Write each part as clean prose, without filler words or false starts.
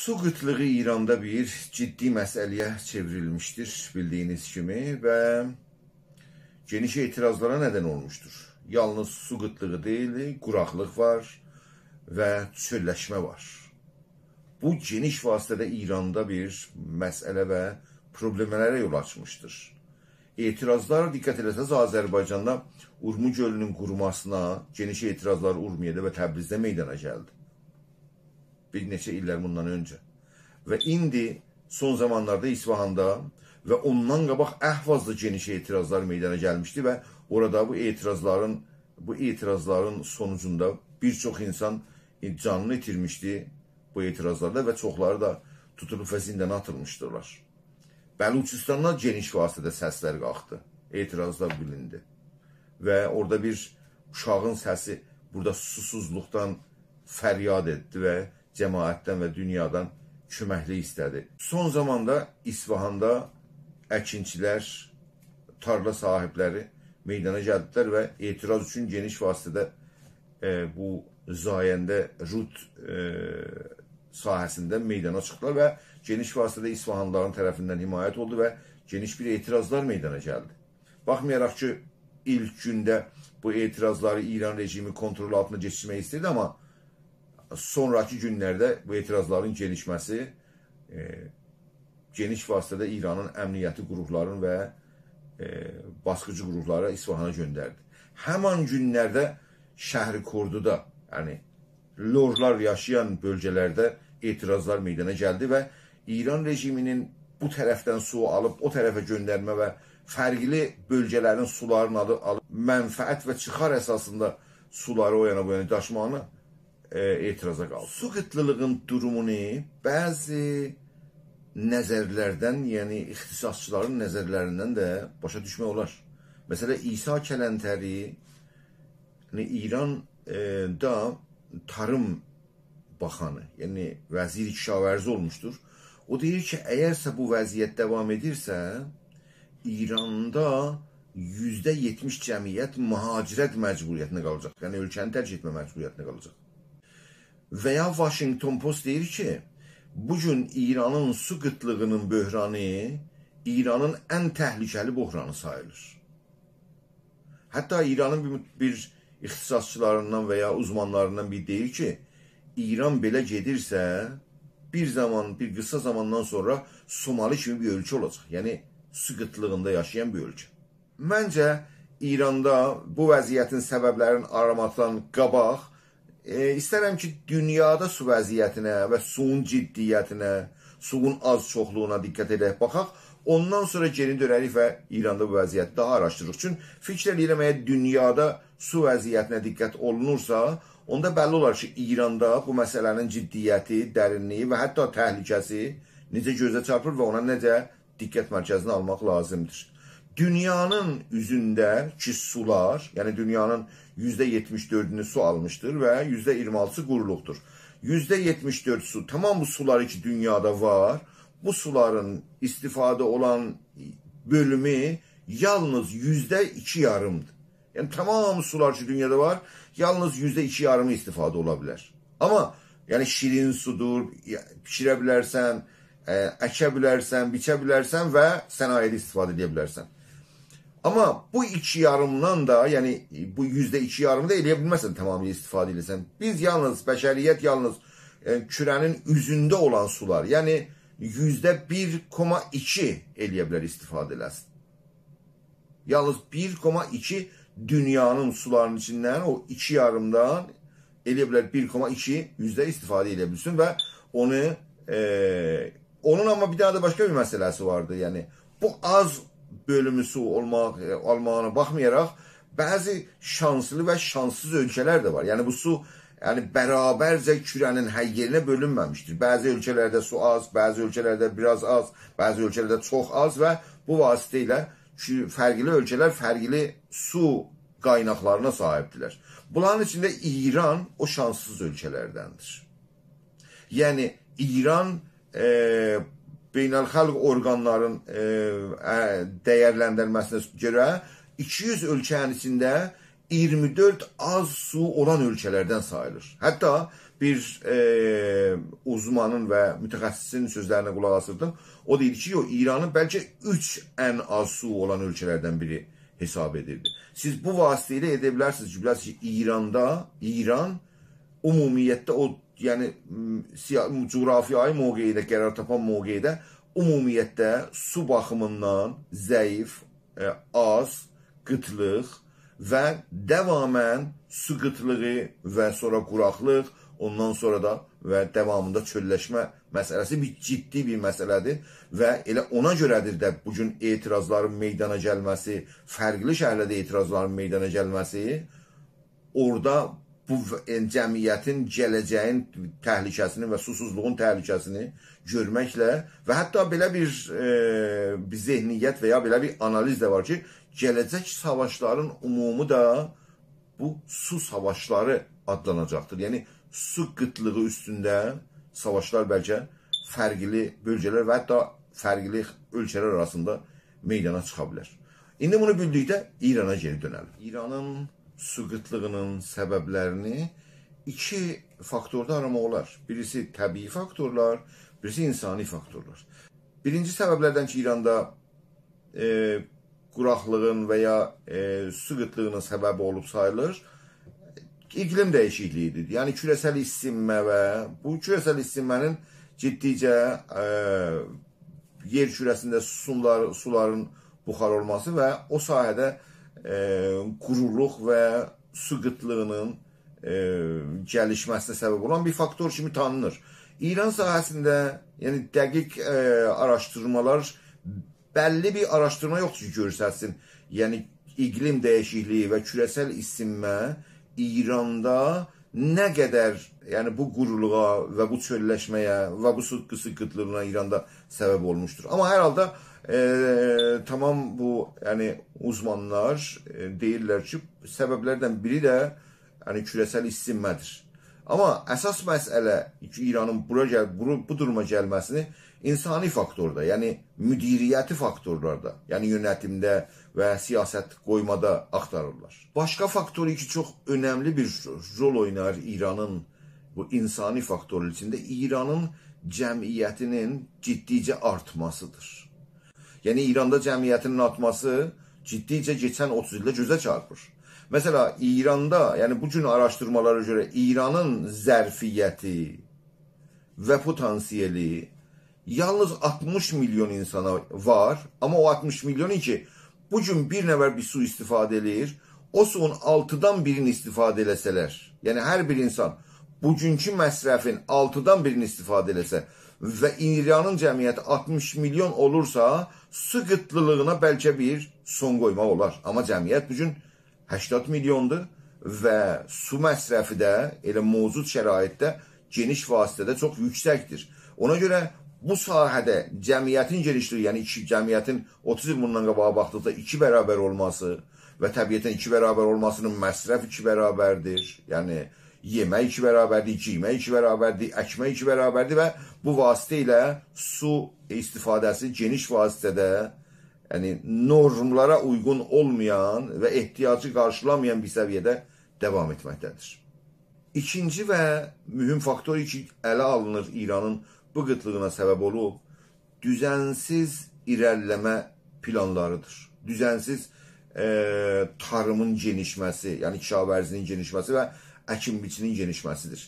Su qıtlığı İranda bir ciddi məsələyə çevrilmiştir bildiyiniz kimi və geniş etirazlara neden olmuştur. Yalnız su qıtlığı deyil, quraqlıq var və çölləşmə var. Bu geniş vasitədə İranda bir məsələ və problemlərə yol açmışdır. Etirazlar diqqət eləsəz Azərbaycanda Urmu gölünün qurumasına geniş etirazlar Urmiyədə və Təbrizdə meydana gəldi. Bir neçə illər bundan öncə. Və indi son zamanlarda İsfahanda və ondan qabaq Əhvazda geniş etirazlar meydana gəlmişdi və orada bu etirazların sonucunda bir çox insan canını itirmişdi bu etirazlarda və çoxları da tutulub və zindana atılmışdırlar. Bəluçistandan geniş vasitədə səslər qalxdı, etirazlar bilindi. Və orada bir uşağın səsi burada susuzluqdan fəryad etdi və cəmaətdən və dünyadan köməklik istədi. Son zamanda İsfahanda əkinçilər, tarla sahibləri meydana gəldilər və etiraz üçün geniş vasitədə bu Zayəndə Rud sahəsində meydana çıxdılar və geniş vasitədə İsfahanlıların tərəfindən himayət oldu və geniş bir etirazlar meydana gəldi. Baxmayaraq ki, ilk gündə bu etirazları İran rejimi kontrol altına geçirmək istəyirdi, amma sonraki günlərdə bu etirazların gelişməsi geniş vasitədə İranın əmniyyəti qurumlarının və baskıcı qurumlara İsfahana göndərdi. Həman günlərdə şəhri Korduda, yəni lorlar yaşayan bölgələrdə etirazlar meydana gəldi və İran rejiminin bu tərəfdən su alıb o tərəfə göndərmə və fərqli bölgələrin sularını alıb mənfəət və çıxar əsasında suları o yana bu yana daşımağını etiraza qaldı. Su qıtlılığın durumunu bəzi nəzərlərdən, yəni ixtisasçıların nəzərlərindən də başa düşmək olar. Məsələn, İsa Kələntəri İranda tarım baxanı, yəni vəzir kişavərzi olmuşdur. O deyir ki, əgərsə bu vəziyyət davam edirsə, İranda %70 cəmiyyət mühacirət məcburiyyətinə qalacaq. Yəni ölkəni tərk etmə məcburiyyətinə qalacaq. Və ya Washington Post deyir ki, bugün İranın su qıtlığının böhranı İranın ən təhlükəli böhranı sayılır. Hətta İranın bir ixtisasçılarından və ya uzmanlarından biri deyir ki, İran belə gedirsə, bir qısa zamandan sonra Somali kimi bir ölkə olacaq. Yəni, su qıtlığında yaşayan bir ölkə. Məncə, İranda bu vəziyyətin səbəblərini aramaktan qabaq, İstərəm ki, dünyada su vəziyyətinə və suyun ciddiyyətinə, suyun az çoxluğuna diqqət edək, baxaq. Ondan sonra geri dönərik və İranda bu vəziyyəti daha araşdırırıq. Çünki fikir edirəm, əgər dünyada su vəziyyətinə diqqət olunursa, onda bəlli olar ki, İranda bu məsələnin ciddiyyəti, dərinliyi və hətta təhlükəsi necə gözə çarpır və ona necə diqqət mərkəzinə almaq lazımdır. Dünyanın üzündə ki sular, yəni dünyanın %74'ünü su almıştır və %26'sı quruluqdur. %74 su, tamam bu sular ki dünyada var, bu suların istifadə olan bölümü yalnız %2,5'dır. Yəni tamam sular ki dünyada var, yalnız %2,5'ı istifadə ola bilər. Amma yəni şirin sudur, pişirə bilərsən, əkə bilərsən, biçə bilərsən və sənayedə istifadə edə bilərsən. Amma bu 2,5'dan da, yəni bu %2,5'ı da eləyə bilməsən tamamilə istifadə edirsən. Biz yalnız, bəşəriyyət yalnız kürənin üzündə olan sular, yəni %1,2 eləyə bilər istifadə eləsin. Yalnız 1,2 dünyanın sularının içindən o 2,5'dan eləyə bilər 1,2 yüzdə istifadə edə bilsin və onun amma bir daha da başqa bir məsələsi vardı. Yəni bu az bölümü su olmağına baxmayaraq, bəzi şanslı və şanssız ölkələr də var. Yəni bu su bərabərcə kürənin hər yerinə bölünməmişdir. Bəzi ölkələrdə su az, bəzi ölkələrdə biraz az, bəzi ölkələrdə çox az və bu vasitə ilə fərqli ölkələr fərqli su qaynaqlarına sahibdirlər. Bunların içində İran o şanssız ölkələrdəndir. Yəni İran beynəlxalq orqanların dəyərləndirməsinə görə 200 ölkənin içində 24 az su olan ölkələrdən sayılır. Hətta bir uzmanın və mütəxəssisin sözlərinə qulaq asırdım. O deyir ki, İranı bəlkə 3 ən az su olan ölkələrdən biri hesab edirdi. Siz bu vasitələ edə bilərsiniz ki, İran ümumiyyətdə o, yəni coğrafiyayı mövqeyidə, qərar tapan mövqeyidə ümumiyyətdə su baxımından zəif, az, qıtlıq və davamən su qıtlığı və sonra quraqlıq, ondan sonra da və davamında çölləşmə məsələsi bir ciddi bir məsələdir və elə ona görədir də bugün etirazların meydana gəlməsi, fərqli şəhərlərdə etirazların meydana gəlməsi, orada bu cəmiyyətin gələcəyin təhlükəsini və susuzluğun təhlükəsini görməklə və hətta belə bir zehniyyət və ya belə bir analiz də var ki, gələcək savaşların umumu da bu su savaşları adlanacaqdır. Yəni, su qıtlığı üstündə savaşlar bəlkə fərqli bölgələr və hətta fərqli ölkələr arasında meydana çıxa bilər. İndi bunu bildikdə İrana geri dönəlim. İranın su qıtlığının səbəblərini iki faktorda aramaq olar. Birisi təbii faktorlar, birisi insani faktorlar. Birinci səbəblərdən ki, İranda quraqlığın və ya su qıtlığının səbəbi olub sayılır, iqlim dəyişikliyidir. Yəni, küresel isinmə və bu küresel isinmənin ciddicə yer kürəsində suların buxar olması və o sahədə quruluq və su qıtlığının gəlişməsinə səbəb olan bir faktor kimi tanınır. İran sahəsində yəni dəqiq araşdırmalar, bəlli bir araşdırma yoxdur ki, görsətsin. Yəni, iqlim dəyişikliyi və küresel isinmə İranda nə qədər bu quruluğa və bu çölləşməyə və bu su qıtlığına İranda səbəb olmuşdur. Amma hər halda tamam bu uzmanlar deyirlər ki, səbəblərdən biri də küresel isinmədir. Amma əsas məsələ İranın bu duruma gəlməsini insani faktorda, yəni müdiriyyəti faktorlarda, yəni yönetimdə və siyasət qoymada axtarırlar. Başqa faktoru ki, çox önəmli bir rol oynar İranın bu insani faktoru içində, İranın cəmiyyətinin ciddicə artmasıdır. Yəni, İranda cəmiyyətinin artması ciddicə keçən 30 ildə gözə çarpır. Mesela İranda, yəni bugün araşdırmalara görə İranın zərfiyyəti və potansiyeli yalnız 60 milyon insana var. Amma o 60 milyonu ki, bugün bir nəfər bir su istifadə edir, o suyun 6'dan birini istifadə eləsələr, yəni hər bir insan bugünkü məsrəfin 6'dan birini istifadə eləsə və İranın cəmiyyəti 60 milyon olursa, su qıtlılığına bəlkə bir son qoymaq olar. Amma cəmiyyət bugün 80 milyondur və su məsrəfi də elə mövcud şəraitdə geniş vasitədə çox yüksəkdir. Ona görə bu sahədə cəmiyyətin genişliyi, yəni cəmiyyətin 30 il bundan qabağa baxdıqda 2 bərabər olması və təbiətən 2 bərabər olmasının məsrəf 2 bərabərdir. Yəni yemək 2 bərabərdir, giymək 2 bərabərdir, əkmək 2 bərabərdir və bu vasitə ilə su istifadəsi geniş vasitədə, yəni normlara uyğun olmayan və ehtiyacı qarşılamayan bir səviyyədə davam etməkdədir. İkinci və mühüm faktor ki, ələ alınır İranın bu qıtlığına səbəb olub, düzənsiz irəliləmə planlarıdır. Düzənsiz tarımın genişməsi, yəni kişavärzinin genişməsi və əkin-biçinin genişməsidir.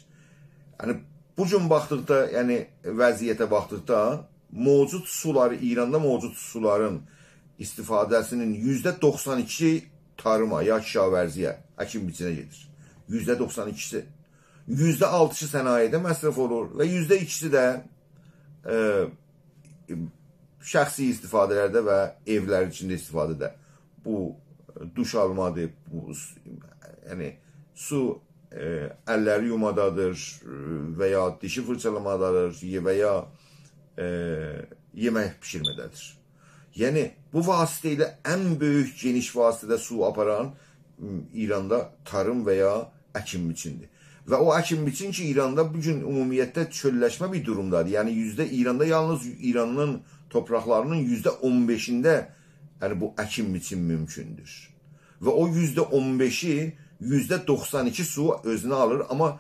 Yəni, bu gün baxdıqda, yəni vəziyyətə baxdıqda, mövcud suları, İranda mövcud suların istifadəsinin %92 tarıma, ya kişavərziyə, əkin-biçinə gedir. %92'si. %6'sı sənayedə məsrəf olur və %2'si də şəxsi istifadələrdə və evlər içində istifadədə. Bu duş almadır, bu su əlləri yumadadır və ya dişi fırçalamadadır və ya yemək pişirmədədir. Yəni, bu vasitə ilə ən böyük geniş vasitədə su aparan İranda tarım və ya əkin-biçindir. Və o əkin-biçin ki, İranda bugün ümumiyyətdə çölləşmə bir durumdadır. Yəni, İranda yalnız İranın torpaqlarının %15'ində bu əkin-biçin mümkündür. və o %15-i %92 su özünə alır, amma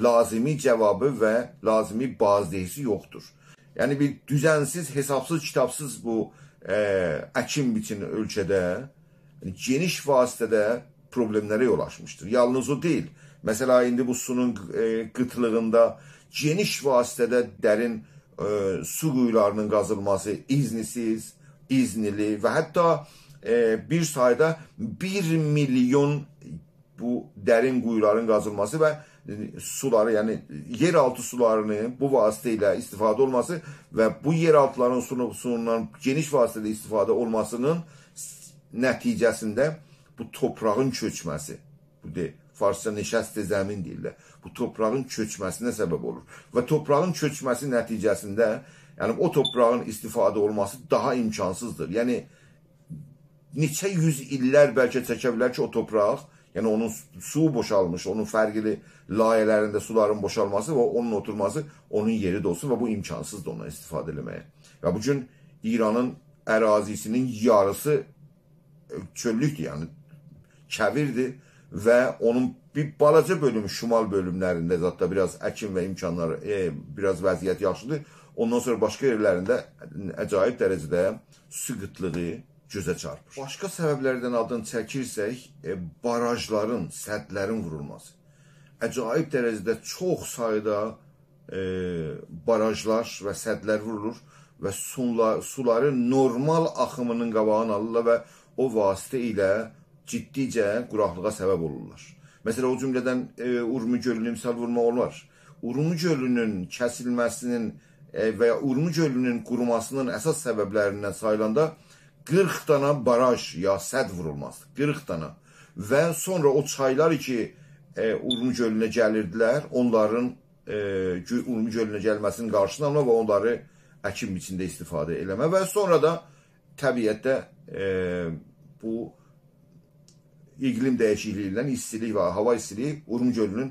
lazımi cavabı və lazımi bazdeyisi yoxdur. Yəni bir düzənsiz, hesabsız, kitabsız bu əkin biçini ölkədə geniş vasitədə problemlərə yol açmışdır. Yalnız o deyil. Mesela indi bu sunun qıtlığında geniş vasitədə dərin su quyularının qazılması iznisiz, iznili və hətta bir sayda 1 milyon bu dərin quyuların qazılması və suları, yəni yeraltı sularını bu vasitə ilə istifadə olması və bu yeraltıların suundan geniş vasitədə istifadə olmasının nəticəsində bu toprağın köçməsi, bu deyil, Farsça neşəst-i zəmin deyirlər, bu toprağın köçməsinə səbəb olur. Və toprağın köçməsi nəticəsində, yəni o toprağın istifadə olması daha imkansızdır. Yəni, neçə yüz illər bəlkə çəkə bilər ki, o torpaq, yəni onun su boşalmış, onun fərqli layələrində suların boşalması və onun oturması onun yeri də olsun və bu imkansızdır ondan istifadə eləməyə. Və bugün İranın ərazisinin yarısı çöllükdür, yəni kəvirdir və onun bir balaca bölümü, şimal bölümlərində zətdə biraz əkin və imkanları, biraz vəziyyət yaxşıdır. Ondan sonra başqa yerlərində əcaib dərəcədə su qıtlığı gözə çarpır. Başqa səbəblərdən adını çəkirsək, barajların, sədlərin vurulması. Əcaib dərəcədə çox sayda barajlar və sədlər vurulur və suları normal axımının qabağını alırlar və o vasitə ilə ciddicə quraqlığa səbəb olurlar. Məsələn, o cümlədən Urmi gölünü misal vurmaq olar. Urmi gölünün kəsilməsinin və ya Urmi gölünün qurumasının əsas səbəblərindən sayılanda 40 dana baraj ya səd vurulması, 40 dana. Və sonra o çaylar ki, Urmi gölünə gəlirdilər, onların Urmi gölünə gəlməsinin qarşısını alma və onları əkin biçində istifadə eləmə və sonra da təbiətdə bu iqlim dəyişikliyindən istilik və hava istiliyi Urmi gölünün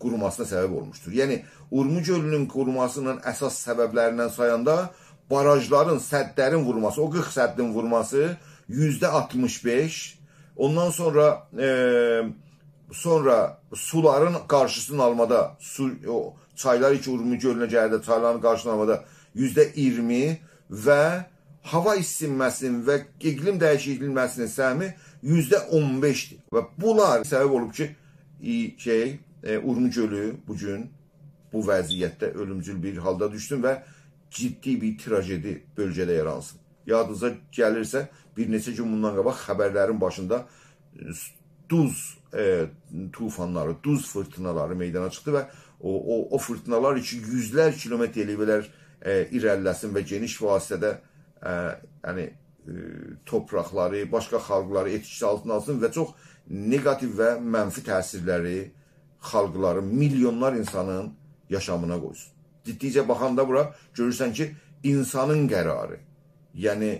qurumasına səbəb olmuşdur. Yəni, Urmi gölünün qurumasının əsas səbəblərindən sayanda barajların, sədlərin vurması, o 40 səddin vurması %65, ondan sonra suların qarşısını almada, çaylar ki Urmi gölünə gəlirdə çayların qarşısını almada %20 və hava isinməsinin və iqlim dəyişikliğinin səhmi %15'dir. Və bunlar səbəb olub ki, Urmi gölü bugün bu vəziyyətdə ölümcül bir halda düşsün və ciddi bir trajedi bölgədə yaransın. Yadınıza gəlirsə, bir neçə gün bundan qabaq xəbərlərin başında duz tufanları, duz fırtınaları meydana çıxdı və o fırtınalar için yüzlər kilometr eləyələr irəliləsin və geniş vasitədə topraqları, başqa xalqları etkisi altına alsın və çox negativ və mənfi təsirləri xalqların, milyonlar insanın yaşamına qoysun. Ciddicə baxanda bura görürsən ki, insanın qərarı, yəni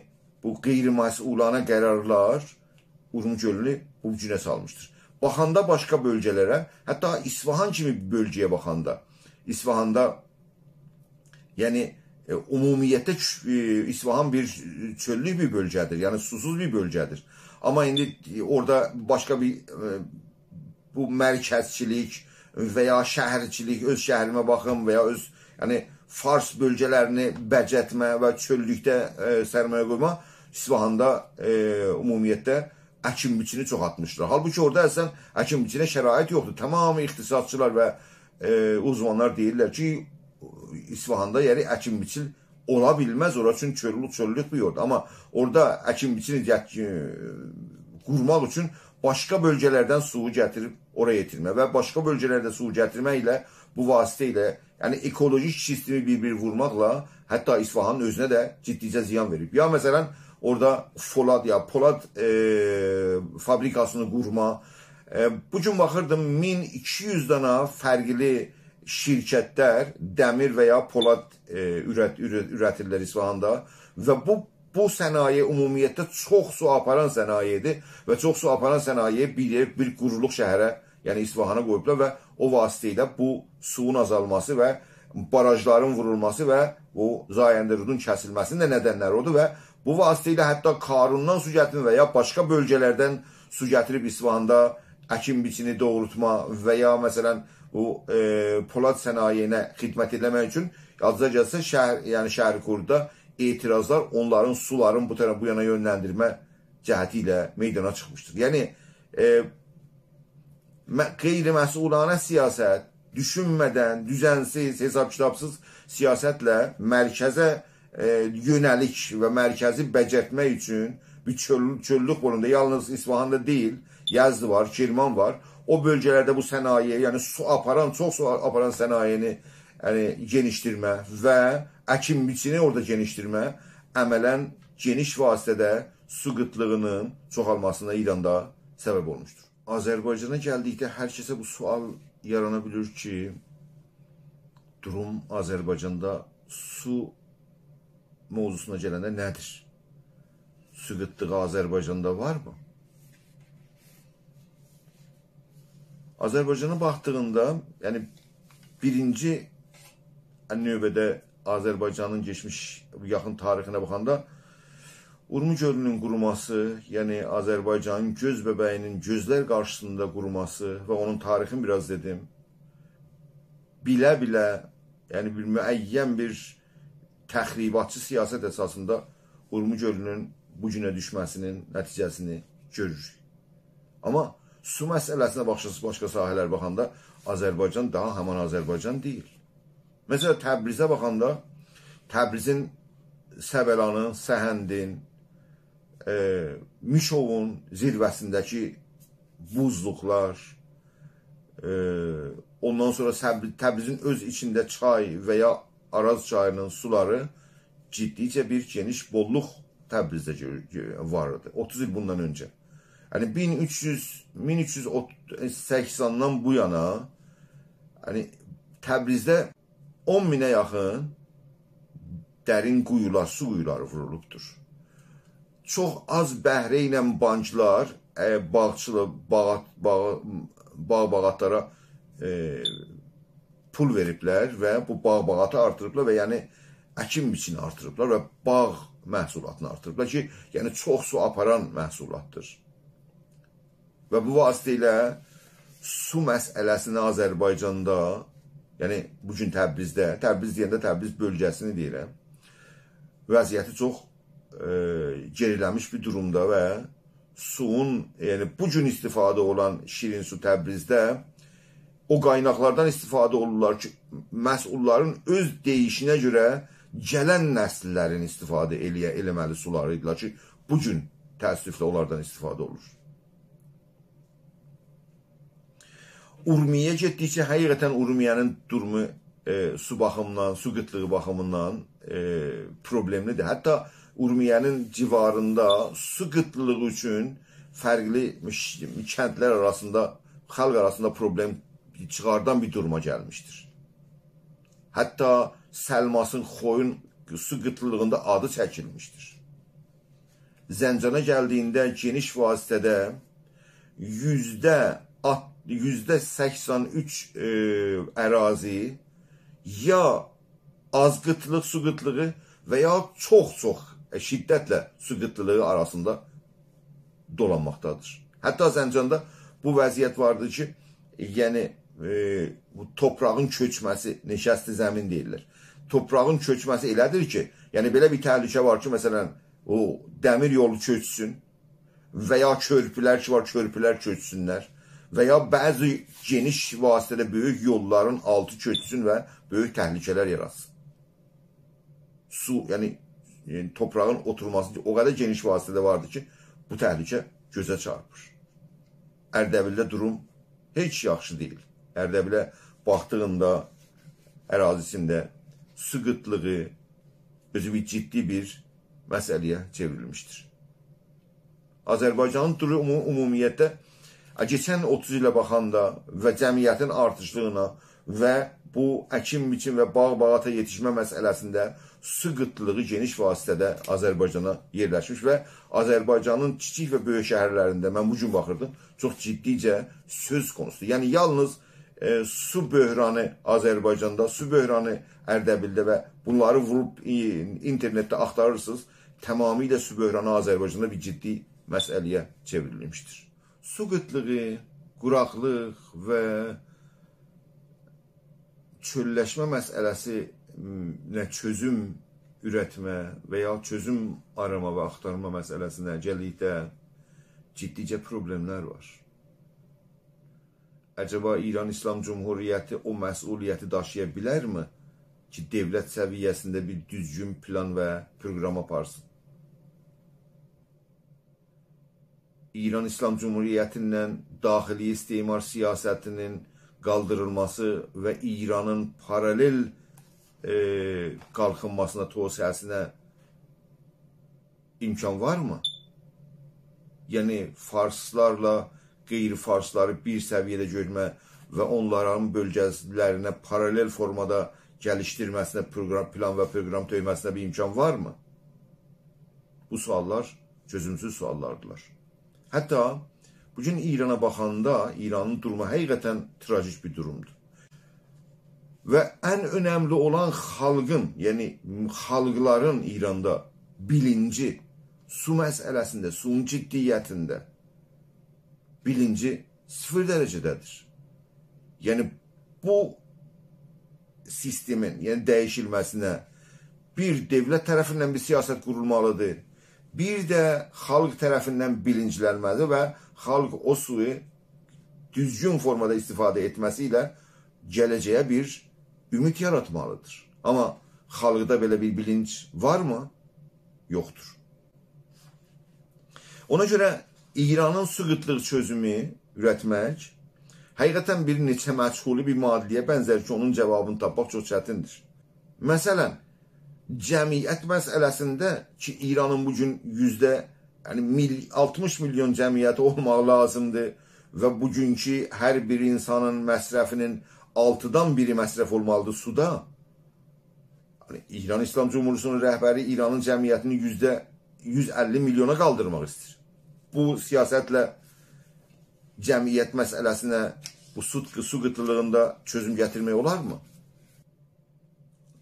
bu qeyri-məsulana qərarlar Urmi gölünü bu günə salmışdır. Baxanda başqa bölgələrə, hətta İsfahan kimi bir bölgəyə baxanda, İsfahanda, yəni ümumiyyətdə İsfahan bir çöllük bir bölgədir, yəni susuz bir bölgədir. Amma indi orada başqa bir bu mərkəzçilik və ya şəhərçilik, öz şəhərimə baxım və ya öz Fars bölgələrini bəcətmə və çöllükdə sərməyə qoyma İsfahanda ümumiyyətdə əkin biçini çox atmışlar. Halbuki orada əslən əkin biçinə şərait yoxdur. Tamamı ixtisasçılar və uzmanlar deyirlər ki, İsfahanda yəni əkin biçin ola bilməz, ora üçün çöllük bir yoldur. Amma orada əkin biçini qurmaq üçün başqa bölgələrdən suyu gətirib oraya yetirmə və başqa bölgələrdə suyu gətirmə ilə bu vasitə ilə, yəni ekolojik sistemi bir-bir vurmaqla hətta İsfahanın özünə də ciddicə ziyan verib. Ya məsələn, orada polad fabrikasını qurma. Bugün baxırdım 1200 dana fərqli şirkətlər dəmir və ya polad ürətirlər İsfahanda və bu sənaye ümumiyyətdə çox su aparan sənayedir və çox su aparan sənayeyi bir quruluq şəhərə, yəni İsfahana qoyublar və o vasitə ilə bu suyun azalması və barajların vurulması və o Zayəndə rudun kəsilməsinin də nədənləri odur və Bu vasitələ hətta Karundan su gətirmə və ya başqa bölgələrdən su gətirib İsfahanda əkin biçini doğrultma və ya məsələn bu polad sənayinə xidmət etmək üçün yazıca gəlsə Şəhərkurda etirazlar onların suların bu tərəf bu yana yönləndirmə cəhəti ilə meydana çıxmışdır. Yəni qeyri-məsulanə siyasət, düşünmədən, düzənsiz, hesab-kitabsız siyasətlə mərkəzə yönəlik və mərkəzi bəcərtmək üçün bir çöllük bolunda yalnız İsfahanda deyil, Yazdı var, Kirman var. O bölgələrdə bu sənaye, yəni çox su aparan sənayeni genişdirmə və əkin biçini orada genişdirmə əmələn geniş vasitədə su qıtlığının çoxalmasına İranda səbəb olmuşdur. Azərbaycana gəldikdə hər kəsə bu sual yarana bilir ki, durum Azərbaycanda su mövzusuna gələndə nədir? Su qıtlığı Azərbaycanda varmı? Azərbaycana baxdığında, yəni birinci növbədə Azərbaycanın geçmiş yaxın tarixinə baxanda Urmu gölünün quruması, yəni Azərbaycanın göz bəbəyinin gözlər qarşısında quruması və onun tarixini biraz dedim. Bilə-bilə, yəni bir müəyyən bir təxribatçı siyasət əsasında Urmu gölünün bu günə düşməsinin nəticəsini görürük. Amma su məsələsinə başqa sahələr baxanda Azərbaycan daha həman Azərbaycan deyil. Məsələn, Təbrizə baxanda Təbrizin Səbəlanın, Səhəndin, Mişovun zirvəsindəki buzluqlar, ondan sonra Təbrizin öz içində çay və ya Araz çayının suları ciddicə bir geniş bolluq Təbrizdə vardı 30 il bundan öncə. Yəni 1380-dan bu yana Təbrizdə 10 minə yaxın dərin quyular, su quyuları vurulubdur. Çox az bəhrə ilə banklar, bağ-bağatlara pul veriblər və bu bağ-bağatı artırıblar və yəni əkin biçini artırıblar və bağ məhsulatını artırıblar ki, yəni çox su aparan məhsulatdır. Və bu vasitə ilə su məsələsini Azərbaycanda, yəni bugün Təbrizdə, Təbriz deyəndə Təbriz bölgəsini deyirəm, vəziyyəti çox geriləmiş bir durumda və suyun, yəni bugün istifadə olan şirin su Təbrizdə o qaynaqlardan istifadə olurlar ki, məsulların öz deyişinə görə gələn nəsillərin istifadə eləməli suları idilər ki, bugün təəssüflə onlardan istifadə olur. Urmiyə getdikcə həqiqətən Urmiyənin durumu su baxımından, su qıtlığı baxımından problemlidir. Hətta Urmiyənin civarında su qıtlığı üçün fərqli kəndlər arasında, xalq arasında problem çıxardan bir duruma gəlmişdir. Hətta Səlmasın Xoyun su qıtlığında adı çəkilmişdir. Zəncana gəldiyində geniş vasitədə %83 ərazi ya az qıtlıq, su qıtlığı və ya çox şiddətlə su qıtlığı arasında dolanmaqdadır. Hətta Zəncanda bu vəziyyət vardır ki, yəni toprağın köçməsi, neşəsti zəmin deyirlər. Toprağın köçməsi elədir ki, yəni belə bir təhlükə var ki, məsələn, o dəmir yolu köçsün və ya körpülər ki var, körpülər köçsünlər və ya bəzi geniş vasitədə böyük yolların altı köçsün və böyük təhlükələr yaratsın. Su, yəni toprağın oturması o qədər geniş vasitədə vardır ki, bu təhlükə gözə çarpır. Ərdəbildə durum heç yaxşı deyil. Ərdəbilə baxdığında ərazisində su qıtlığı özü bir ciddi bir məsələyə çevrilmişdir. Azərbaycanın durumu ümumiyyətlə keçən 30 ilə baxanda və cəmiyyətin artışlığına və bu əkin biçin və bağ-bağata yetişmə məsələsində su qıtlığı geniş vasitədə Azərbaycana yerləşmiş və Azərbaycanın kiçik və böyük şəhərlərində, mən bugün baxırdım, çox ciddicə söz konusudur. Yəni, yalnız su böhranı Azərbaycanda, su böhranı Ərdəbildə və bunları vurub internetdə axtarırsınız, tamamilə su böhranı Azərbaycanda bir ciddi məsələyə çevrilmişdir. Su qıtlığı, quraqlıq və çölləşmə məsələsinə çözüm ürətmə və ya çözüm arama və axtarma məsələsinə gəldikdə ciddicə problemlər var. Acaba İran İslam Cumhuriyyəti o məsuliyyəti daşıya bilərmi ki, dövlət səviyyəsində bir düzgün plan və proqram aparsın? İran İslam Cumhuriyyətindən daxili istimar siyasətinin qaldırılması və İranın paralel qalxınmasına, tosiyəsinə imkan varmı? Yəni, farslarla qeyri-farsları bir səviyyədə görmə və onların bölgələrinə paralel formada gəlişdirməsinə, plan və proqram töyməsinə bir imkan varmı? Bu suallar çözümsüz suallardılar. Hətta bugün İrana baxanda İranın durumu həqiqətən trajik bir durumdur. Və ən önəmli olan xalqın, yəni xalqların İranda bilinci, su məsələsində, suyun ciddiyyətində bilinci 0 dərəcədədir. Yəni bu sistemin, yəni dəyişilməsinə bir dövlət tərəfindən bir siyasət qurulmalıdır, bir də xalq tərəfindən bilinclənməlidir və xalq o suyu düzgün formada istifadə etməsi ilə gələcəyə bir ümid yaratmalıdır. Amma xalqda belə bir bilinç varmı? Yoxdur. Ona görə İranın su qıtlığı çözümü ürətmək həqiqətən bir neçə məchuli bir maddiyə bənzər ki, onun cavabını tapmaq çox çətindir. Məsələn, cəmiyyət məsələsində ki, İranın bugün 60 milyon cəmiyyəti olmaq lazımdır və bugünkü hər bir insanın məsrəfinin 6-dan biri məsrəf olmalıdır suda. İran İslam Cumhuriyeti'nin rəhbəri İranın cəmiyyətini %150 milyona qaldırmaq istəyir. Bu siyasətlə cəmiyyət məsələsinə, bu su qıtlığında çözüm gətirmək olarmı?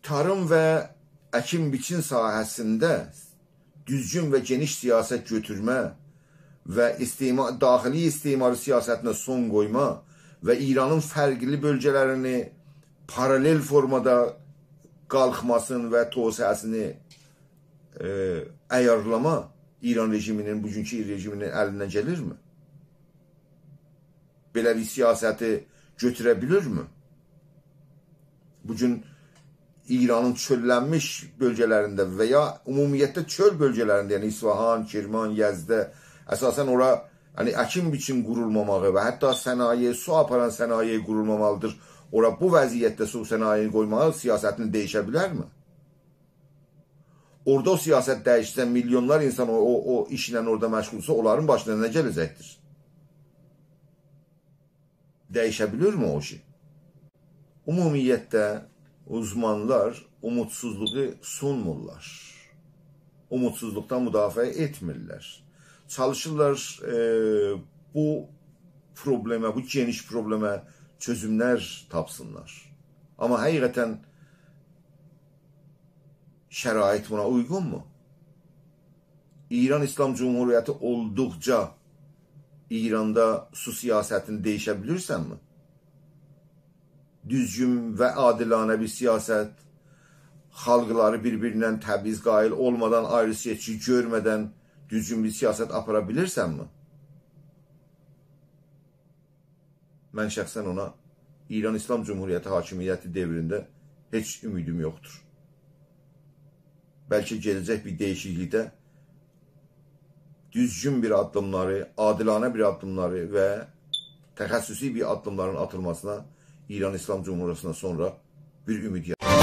Tarım və əkin-biçin sahəsində düzgün və geniş siyasət götürmə və daxili istimarı siyasətinə son qoyma və İranın fərqli bölgələrini paralel formada qalxmasını və tosiyəsini əyarlama İran rejiminin, bugünkü rejiminin əlindən gəlirmi? Belə bir siyasəti götürə bilirmi? Bugün İranın çöllənmiş bölgələrində və ya ümumiyyətlə çöl bölgələrində, yəni İsfahan, Kirman, Yəzdə, əsasən ora əkin-biçin qurulmamağı və hətta sənaye, su aparan sənaye qurulmamalıdır. Ora bu vəziyyətdə su sənayeni qoymağı siyasətini dəyişə bilərmi? Orada o siyasət dəyişsə, milyonlar insan o işlə orada məşğulsa, onların başına nə gələcəkdir? Dəyişə bilirmi o işi? Ümumiyyətlə, uzmanlar umutsuzluğu sunmurlar. Umutsuzluqdan müdafiə etmirlər. Çalışırlar bu problemə, bu geniş problemə çözümlər tapsınlar. Amma həqiqətən şərait buna uyğunmu? İran İslam Cumhuriyyəti olduqca İranda su siyasətini dəyişə bilirsənmi? Düzgün və adilanə bir siyasət, xalqları bir-birindən təbiz qail olmadan, ayrı seçki görmədən düzgün bir siyasət apara bilirsənmi? Mən şəxsən ona İran İslam Cumhuriyyəti hakimiyyəti devrində heç ümidim yoxdur. Bəlkə gələcək bir dəyişiklikdə düzgün bir addımları, adilanə bir addımları və təxəssüsi bir addımların atılmasına İran İslam Cumhuriyyətindən sonra bir ümid yaratır.